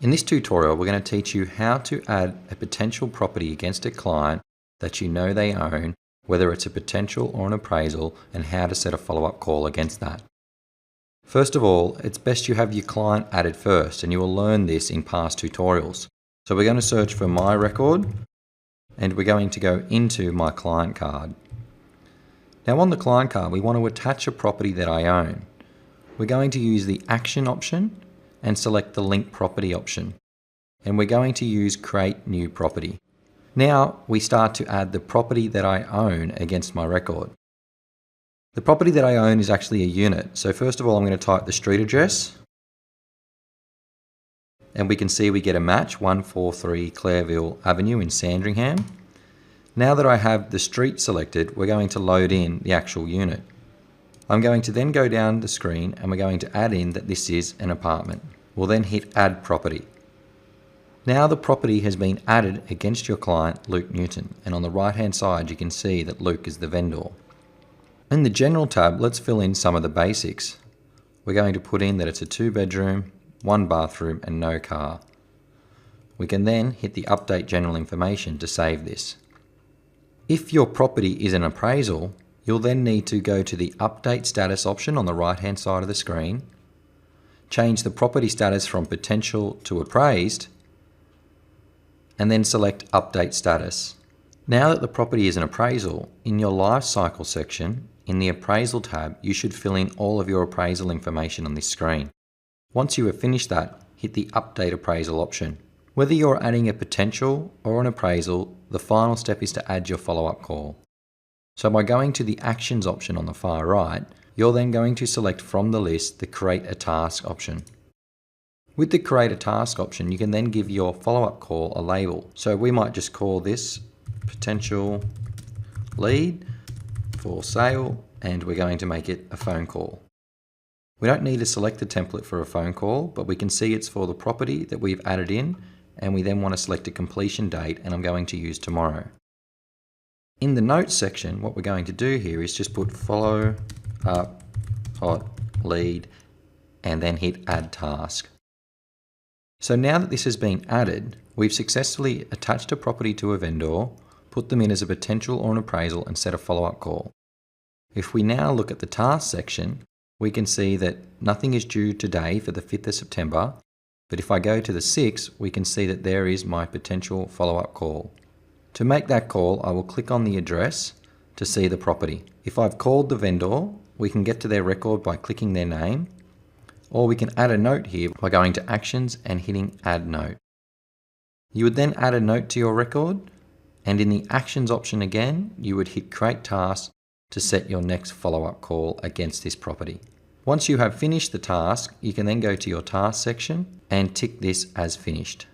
In this tutorial, we're going to teach you how to add a potential property against a client that you know they own, whether it's a potential or an appraisal, and how to set a follow-up call against that. First of all, it's best you have your client added first, and you will learn this in past tutorials. So we're going to search for my record, and we're going to go into my client card. Now on the client card, we want to attach a property that I own. We're going to use the action option and select the link property option. And we're going to use create new property. Now we start to add the property that I own against my record. The property that I own is actually a unit. So first of all, I'm going to type the street address. And we can see we get a match, 143 Clareville Avenue in Sandringham. Now that I have the street selected, we're going to load in the actual unit. I'm going to then go down the screen and we're going to add in that this is an apartment. We'll then hit add property. Now the property has been added against your client, Luke Newton, and on the right hand side you can see that Luke is the vendor. In the general tab, let's fill in some of the basics. We're going to put in that it's a 2-bedroom, 1 bathroom and no car. We can then hit the update general information to save this. If your property is an appraisal, you'll then need to go to the update status option on the right hand side of the screen, change the property status from potential to appraised, and then select update status. Now that the property is an appraisal, in your life cycle section, in the appraisal tab, you should fill in all of your appraisal information on this screen. Once you have finished that, hit the update appraisal option. Whether you're adding a potential or an appraisal, the final step is to add your follow-up call. So by going to the actions option on the far right, you're then going to select from the list the create a task option. With the create a task option, you can then give your follow-up call a label. So we might just call this potential lead for sale, and we're going to make it a phone call. We don't need to select the template for a phone call, but we can see it's for the property that we've added in, and we then want to select a completion date, and I'm going to use tomorrow. In the notes section, what we're going to do here is just put follow up hot lead and then hit add task. So now that this has been added, we've successfully attached a property to a vendor, put them in as a potential or an appraisal and set a follow-up call. If we now look at the task section, we can see that nothing is due today for the 5th of September, but if I go to the 6th, we can see that there is my potential follow-up call. To make that call, I will click on the address to see the property. If I've called the vendor, we can get to their record by clicking their name, or we can add a note here by going to actions and hitting add note. You would then add a note to your record, and in the actions option again, you would hit create task to set your next follow-up call against this property. Once you have finished the task, you can then go to your task section and tick this as finished.